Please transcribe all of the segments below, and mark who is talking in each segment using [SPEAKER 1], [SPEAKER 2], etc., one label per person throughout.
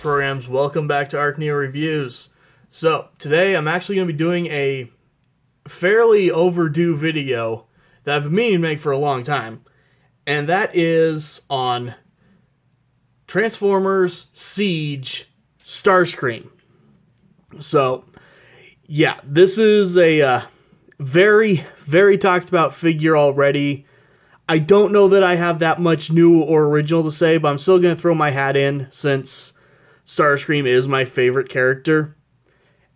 [SPEAKER 1] programs, welcome back to ArcNeo Reviews. So, today I'm actually going to be doing a fairly overdue video that I've been meaning to make for a long time. And that is on Transformers Siege Starscream. So, yeah, this is a very, very talked about figure already. I don't know that I have that much new or original to say, but I'm still going to throw my hat in since Starscream is my favorite character.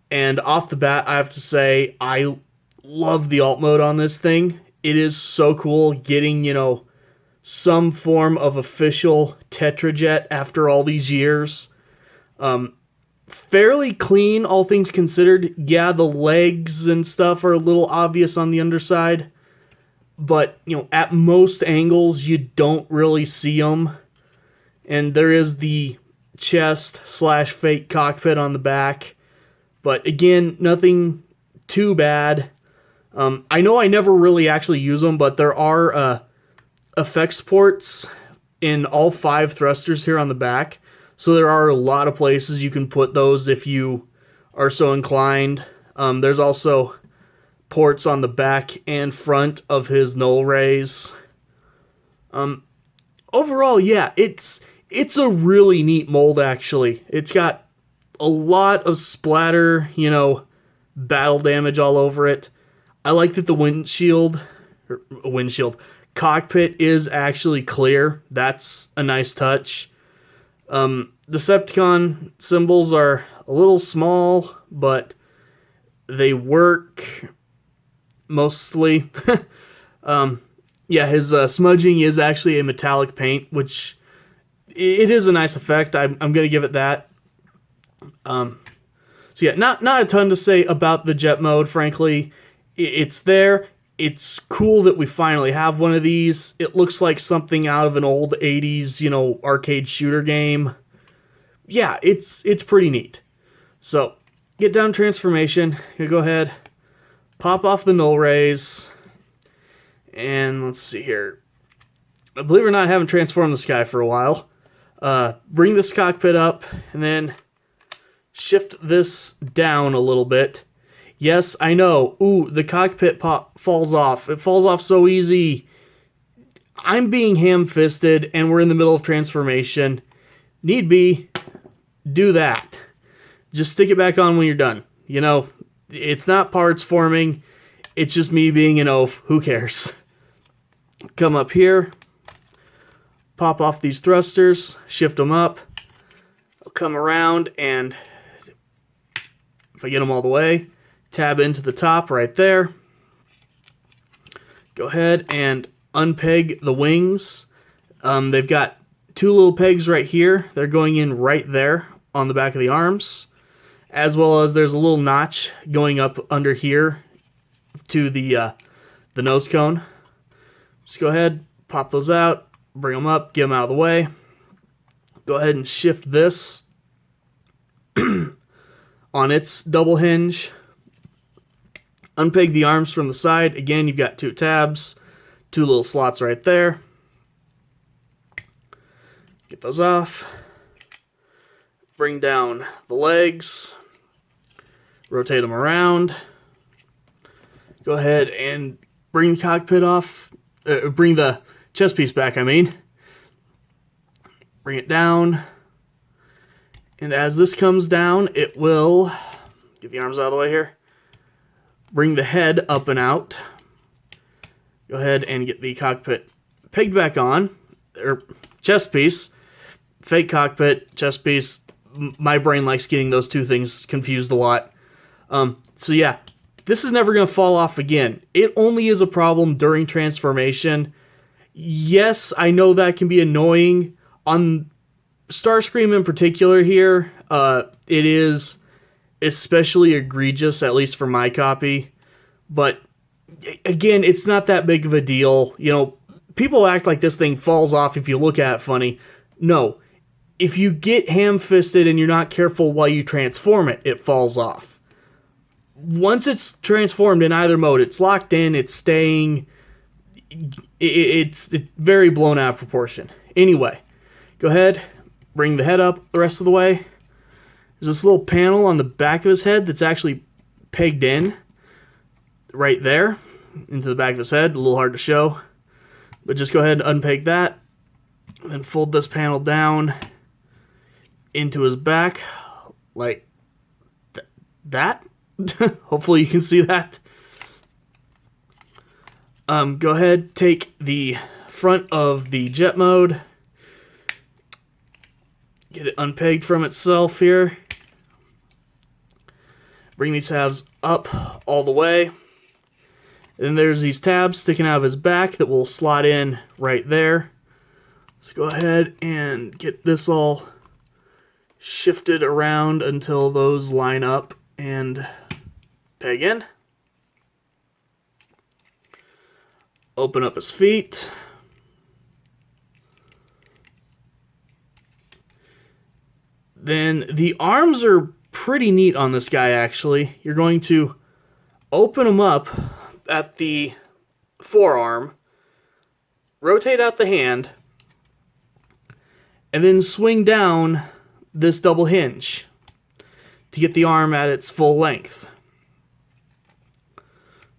[SPEAKER 1] And off the bat, I have to say, I love the alt mode on this thing. It is so cool getting, some form of official Tetrajet after all these years. Fairly clean, all things considered. Yeah, the legs and stuff are a little obvious on the underside. But, at most angles, you don't really see them. And there is the chest/fake cockpit on the back. But, again, nothing too bad. I know I never really actually use them, but there are effects ports in all 5 thrusters here on the back. So there are a lot of places you can put those if you are so inclined. There's also ports on the back and front of his null rays. Overall, yeah, it's a really neat mold, actually. It's got a lot of splatter, battle damage all over it. I like that the cockpit is actually clear. That's a nice touch. Decepticon symbols are a little small, but they work mostly. Yeah, his smudging is actually a metallic paint, which it is a nice effect. I'm going to give it that. So yeah, not a ton to say about the jet mode, frankly. It's there. It's cool that we finally have one of these. It looks like something out of an old 80s, arcade shooter game. Yeah, it's pretty neat. So, get down transformation. Gonna go ahead, pop off the null rays, and let's see here. Believe it or not, I haven't transformed this guy for a while. Bring this cockpit up, and then shift this down a little bit. Yes, I know. Ooh, the cockpit falls off. It falls off so easy. I'm being ham-fisted, and we're in the middle of transformation. Need be, do that. Just stick it back on when you're done. It's not parts forming. It's just me being an oaf. Who cares? Come up here. Pop off these thrusters. Shift them up. I'll come around and, if I get them all the way, tab into the top right there. Go ahead and unpeg the wings. They've got 2 little pegs right here. They're going in right there on the back of the arms. As well as there's a little notch going up under here to the nose cone. Just go ahead, pop those out, bring them up, get them out of the way. Go ahead and shift this on its double hinge. Unpeg the arms from the side. Again, you've got 2 tabs, 2 little slots right there. Get those off. Bring down the legs. Rotate them around. Go ahead and bring the cockpit off. Bring the chest piece back, Bring it down. And as this comes down, it will... Get the arms out of the way here. Bring the head up and out. Go ahead and get the cockpit pegged back on. Or chest piece. Fake cockpit, chest piece. My brain likes getting those 2 things confused a lot. So yeah, this is never going to fall off again. It only is a problem during transformation. Yes, I know that can be annoying. On Starscream in particular here, it is especially egregious, at least for my copy. But again, it's not that big of a deal. People act like this thing falls off if you look at it funny. No. If you get ham-fisted and you're not careful while you transform it, it falls off. Once it's transformed in either mode, it's locked in, it's staying. It's very blown out of proportion. Anyway, go ahead, bring the head up the rest of the way. There's this little panel on the back of his head that's actually pegged in right there into the back of his head. A little hard to show, but just go ahead and unpeg that, and then fold this panel down into his back like that. Hopefully you can see that. Go ahead, take the front of the jet mode, get it unpegged from itself here. Bring these tabs up all the way. Then there's these tabs sticking out of his back that will slot in right there. So go ahead and get this all shifted around until those line up and peg in. Open up his feet. Then the arms are pretty neat on this guy, actually. You're going to open them up at the forearm, rotate out the hand, and then swing down this double hinge to get the arm at its full length.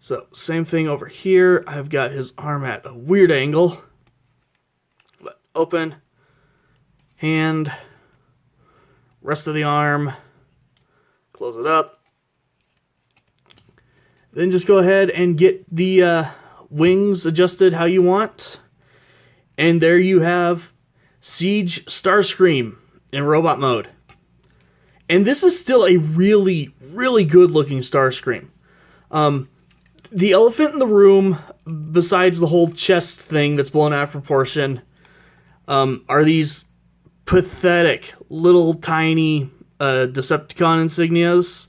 [SPEAKER 1] So, same thing over here. I've got his arm at a weird angle. But open, hand, rest of the arm, close it up. Then just go ahead and get the wings adjusted how you want. And there you have Siege Starscream in robot mode. And this is still a really, really good looking Starscream. The elephant in the room, besides the whole chest thing that's blown out of proportion, are these pathetic little tiny Decepticon insignias.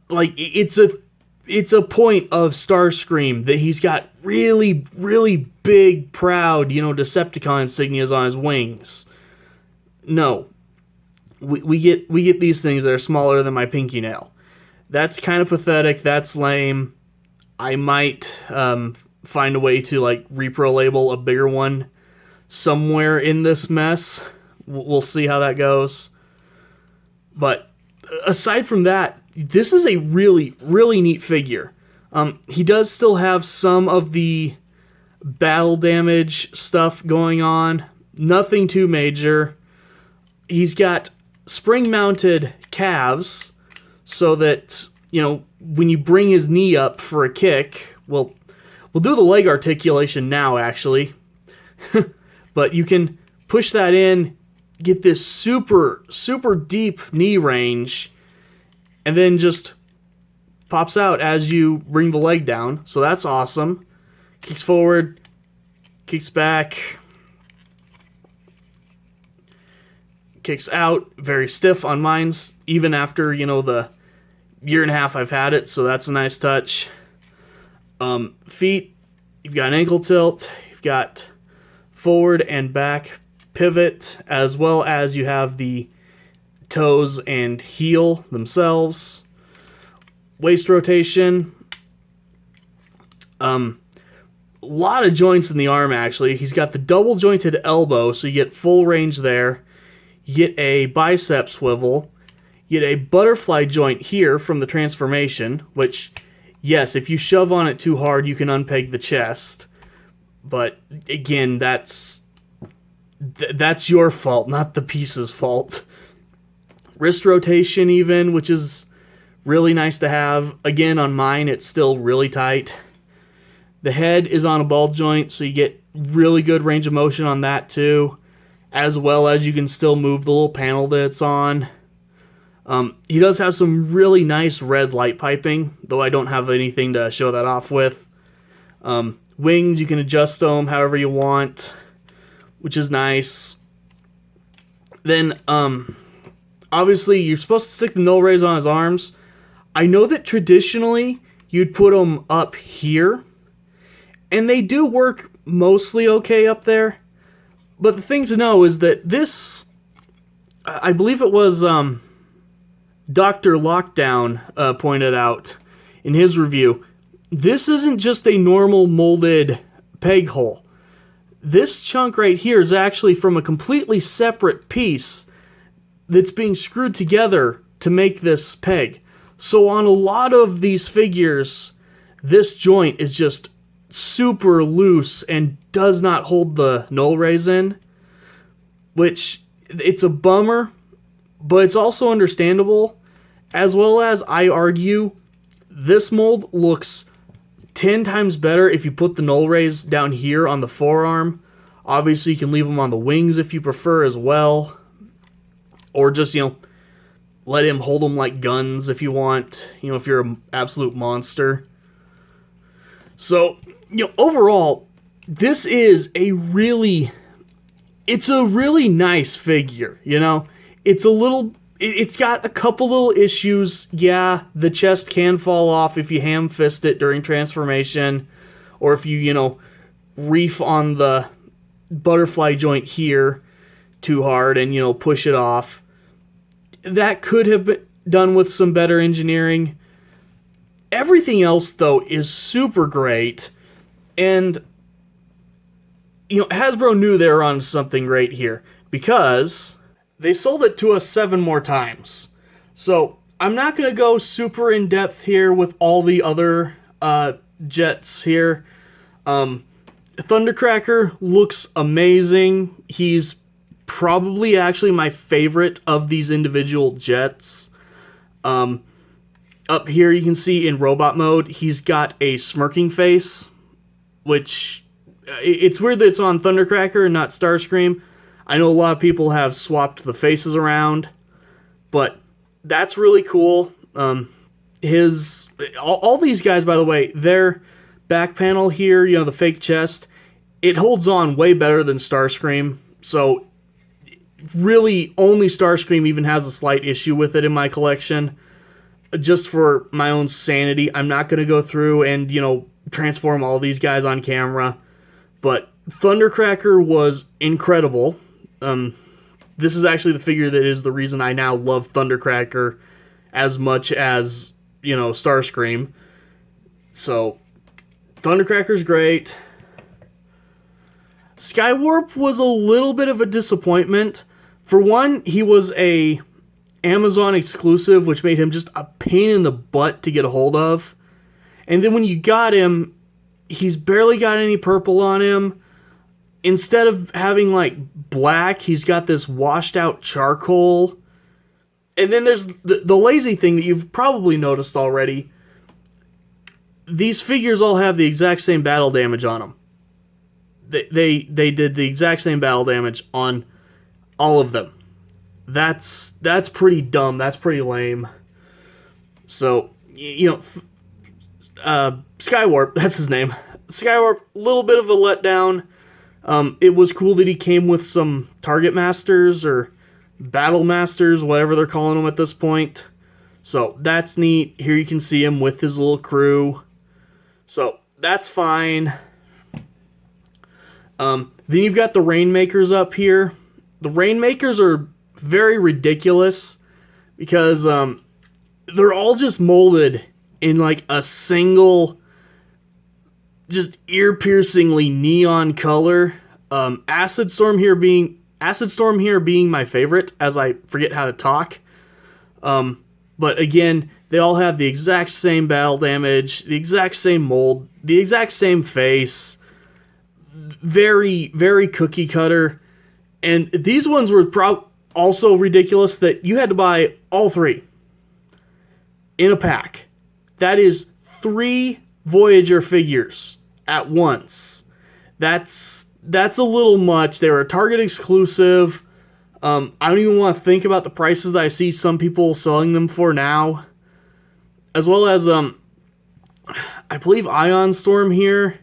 [SPEAKER 1] Like, it's a point of Starscream that he's got really, really big, proud, Decepticon insignias on his wings. No. We get these things that are smaller than my pinky nail. That's kind of pathetic. That's lame. I might find a way to repro label a bigger one somewhere in this mess. We'll see how that goes. But aside from that, this is a really, really neat figure. He does still have some of the battle damage stuff going on. Nothing too major. He's got spring-mounted calves so that, when you bring his knee up for a kick, we'll do the leg articulation now, actually. But you can push that in, get this super, super deep knee range, and then just pops out as you bring the leg down. So that's awesome. Kicks forward, kicks back, kicks out. Very stiff on mine's, even after, the year and a half I've had it, so that's a nice touch. Feet, you've got an ankle tilt, you've got forward and back pivot, as well as you have the toes and heel themselves. Waist rotation. A lot of joints in the arm, actually. He's got the double jointed elbow, so you get full range there. You get a bicep swivel. You get a butterfly joint here from the transformation, which, yes, if you shove on it too hard, you can unpeg the chest. But, again, that's your fault, not the piece's fault. Wrist rotation even, which is really nice to have. Again, on mine, it's still really tight. The head is on a ball joint, so you get really good range of motion on that too, as well as you can still move the little panel that it's on. He does have some really nice red light piping, though I don't have anything to show that off with. Wings, you can adjust them however you want, which is nice. Then, obviously, you're supposed to stick the null rays on his arms. I know that traditionally, you'd put them up here, and they do work mostly okay up there. But the thing to know is that this, I believe it was Dr. Lockdown pointed out in his review, this isn't just a normal molded peg hole. This chunk right here is actually from a completely separate piece that's being screwed together to make this peg. So on a lot of these figures, this joint is just super loose and does not hold the null rays in, which it's a bummer, but it's also understandable, as well as I argue this mold looks 10 times better if you put the null rays down here on the forearm. Obviously, you can leave them on the wings if you prefer as well, or just, let him hold them like guns if you want, if you're an absolute monster. So, overall, this is it's a really nice figure, It's got a couple little issues. Yeah, the chest can fall off if you ham fist it during transformation, or if you, reef on the butterfly joint here too hard and, push it off. That could have been done with some better engineering. Everything else, though, is super great. And, Hasbro knew they were on something great here, because they sold it to us 7 more times. So, I'm not going to go super in-depth here with all the other jets here. Thundercracker looks amazing. He's probably actually my favorite of these individual jets. Up here you can see in robot mode, he's got a smirking face, which it's weird that it's on Thundercracker and not Starscream. I know a lot of people have swapped the faces around, but that's really cool. All these guys, by the way, their back panel here, the fake chest, it holds on way better than Starscream. So really only Starscream even has a slight issue with it in my collection. Just for my own sanity, I'm not going to go through and, transform all these guys on camera. But Thundercracker was incredible. This is actually the figure that is the reason I now love Thundercracker as much as, Starscream. So, Thundercracker's great. Skywarp was a little bit of a disappointment. For one, he was a Amazon exclusive, which made him just a pain in the butt to get a hold of. And then when you got him, he's barely got any purple on him. Instead of having, black, he's got this washed out charcoal. And then there's the lazy thing that you've probably noticed already. These figures all have the exact same battle damage on them. They did the exact same battle damage on all of them. That's pretty dumb. That's pretty lame. So, Skywarp, that's his name. Skywarp, a little bit of a letdown. It was cool that he came with some Target Masters or Battle Masters, whatever they're calling them at this point. So, that's neat. Here you can see him with his little crew. So, that's fine. Then you've got the Rainmakers up here. The Rainmakers are very ridiculous because they're all just molded in a single, just ear-piercingly neon color. Acid Storm here being my favorite, as I forget how to talk. But again, they all have the exact same battle damage, the exact same mold, the exact same face. Very, very cookie cutter. And these ones were also ridiculous that you had to buy all 3 in a pack. That is 3 Voyager figures at once. That's a little much. They were a Target exclusive. I don't even want to think about the prices that I see some people selling them for now. As well as, I believe Ion Storm here.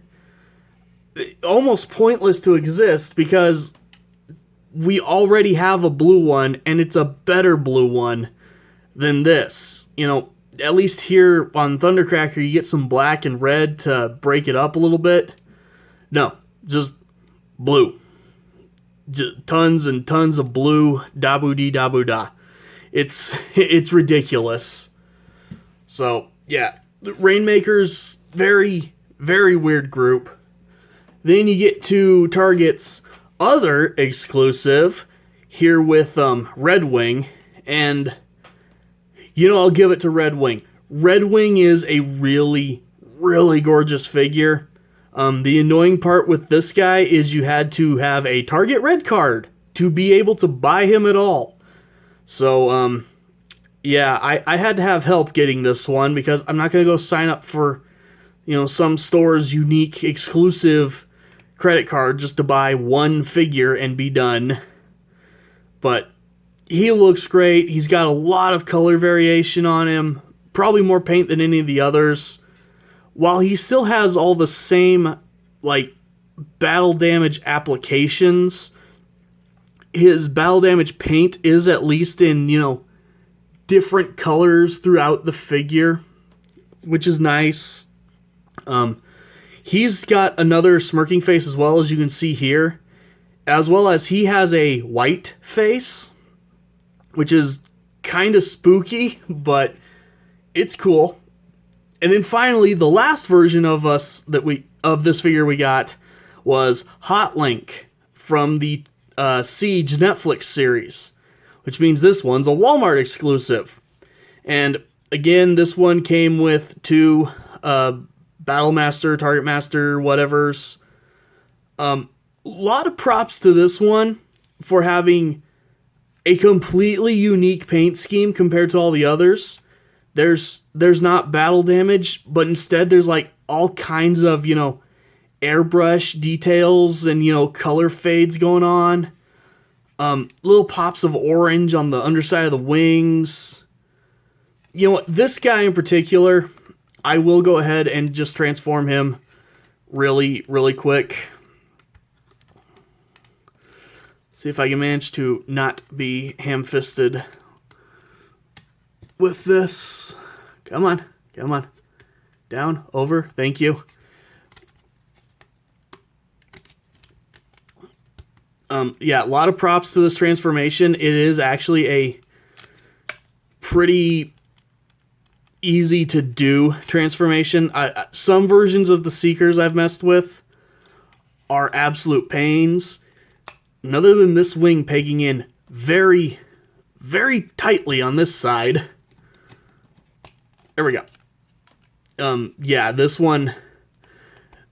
[SPEAKER 1] Almost pointless to exist because we already have a blue one, and it's a better blue one than this. At least here on Thundercracker, you get some black and red to break it up a little bit. No, just blue. Just tons and tons of blue. Dabu-dee-dabu-da. It's ridiculous. So, yeah. The Rainmakers, very, very weird group. Then you get to Target's other exclusive, here with Red Wing, and I'll give it to Red Wing. Red Wing is a really, really gorgeous figure. The annoying part with this guy is you had to have a Target Red card to be able to buy him at all. So, yeah, I had to have help getting this one because I'm not going to go sign up for, some store's unique exclusive credit card just to buy one figure and be done. But he looks great. He's got a lot of color variation on him, probably more paint than any of the others. While he still has all the same, battle damage applications, his battle damage paint is at least in, different colors throughout the figure, which is nice. He's got another smirking face as well, as you can see here, as well as he has a white face, which is kind of spooky, but it's cool. And then finally, the last version of this figure we got was Hot Link from the Siege Netflix series, which means this one's a Walmart exclusive. And again, this one came with two Battle Master, Target Master, whatevers. A lot of props to this one for having a completely unique paint scheme compared to all the others. There's not battle damage, but instead there's all kinds of, airbrush details and, color fades going on. Little pops of orange on the underside of the wings. This guy in particular, I will go ahead and just transform him really, really quick. See if I can manage to not be ham-fisted with this. Come on. Down, over, thank you. Yeah, a lot of props to this transformation. It is actually a pretty easy to do transformation. Some versions of the Seekers I've messed with are absolute pains. And other than this wing pegging in very, very tightly on this side. There we go. Yeah, this one,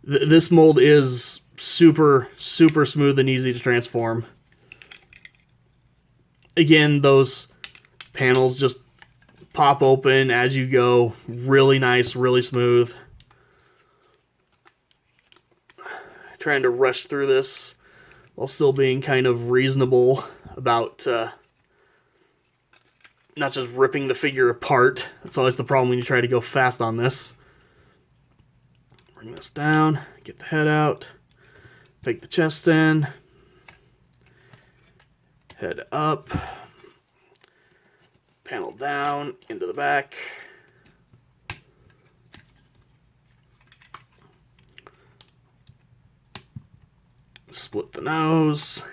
[SPEAKER 1] this mold is super, super smooth and easy to transform. Again, those panels just pop open as you go. Really nice, really smooth. Trying to rush through this while still being kind of reasonable about not just ripping the figure apart. That's always the problem when you try to go fast on this. Bring this down, get the head out, take the chest in, head up, panel down, into the back. Split the nose.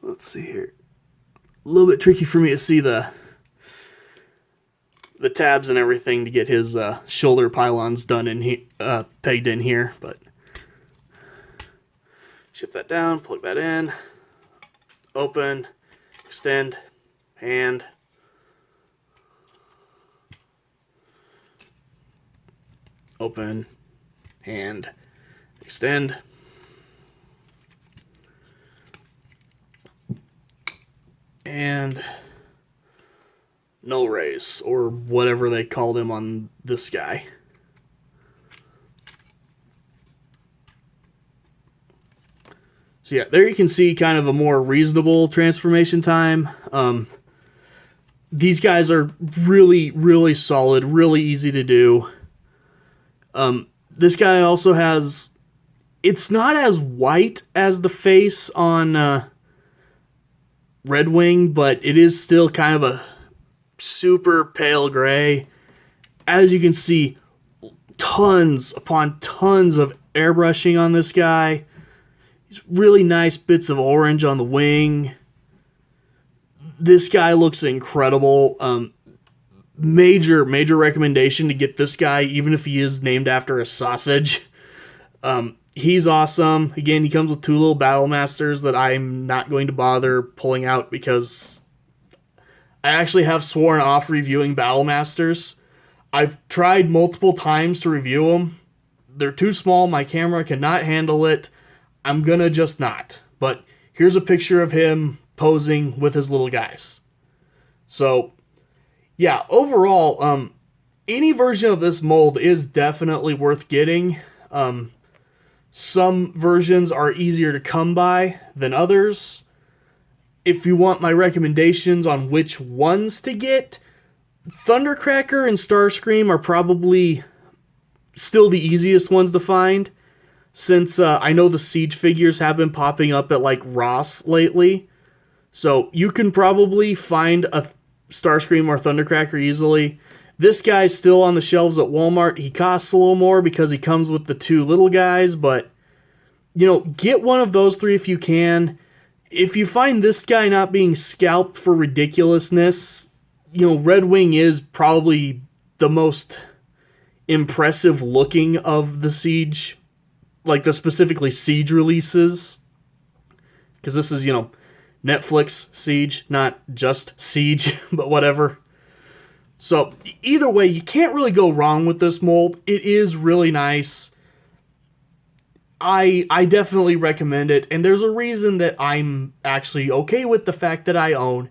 [SPEAKER 1] Let's see here. A little bit tricky for me to see the tabs and everything to get his shoulder pylons done in pegged in here, but shift that down, plug that in, open, extend, hand, open, hand, extend, and null raise, or whatever they called him on this guy. So yeah, there you can see kind of a more reasonable transformation time. These guys are really, really solid, really easy to do. This guy also has, it's not as white as the face on Red Wing, but it is still kind of a super pale gray. As you can see, tons upon tons of airbrushing on this guy. These really nice bits of orange on the wing. This guy looks incredible. major recommendation to get this guy, even if he is named after a sausage. He's awesome. Again, he comes with 2 little Battle Masters that I'm not going to bother pulling out because I actually have sworn off reviewing Battle Masters. I've tried multiple times to review them. They're too small. My camera cannot handle it. I'm gonna just not. But here's a picture of him posing with his little guys. So, yeah, overall, any version of this mold is definitely worth getting. Some versions are easier to come by than others. If you want my recommendations on which ones to get, Thundercracker and Starscream are probably still the easiest ones to find, since I know the Siege figures have been popping up at like Ross lately. So you can probably find a Starscream or Thundercracker easily. This guy's still on the shelves at Walmart. He costs a little more because he comes with the 2 little guys, but, you know, get one of those 3 if you can. If you find this guy not being scalped for ridiculousness, you know, Red Wing is probably the most impressive looking of the Siege, like the specifically Siege releases. Because this is, you know, Netflix Siege, not just Siege, but whatever. So, either way, you can't really go wrong with this mold. It is really nice. I definitely recommend it, and there's a reason that I'm actually okay with the fact that I own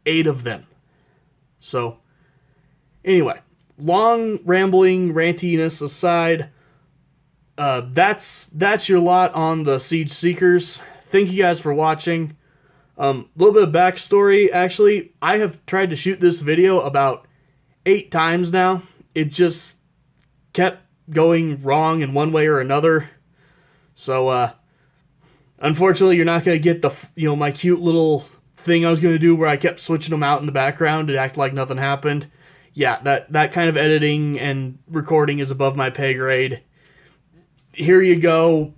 [SPEAKER 1] 8 of them. So, anyway, long rambling rantiness aside, that's your lot on the Siege Seekers. Thank you guys for watching. A little bit of backstory, actually. I have tried to shoot this video about 8 times now. It just kept going wrong in one way or another. So, unfortunately, you're not going to get the, you know, my cute little thing I was going to do where I kept switching them out in the background and act like nothing happened. Yeah, that kind of editing and recording is above my pay grade. Here you go.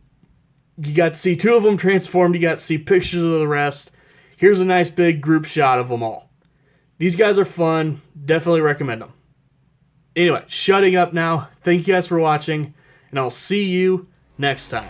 [SPEAKER 1] You got to see 2 of them transformed. You got to see pictures of the rest. Here's a nice big group shot of them all. These guys are fun. Definitely recommend them. Anyway, shutting up now. Thank you guys for watching, and I'll see you next time.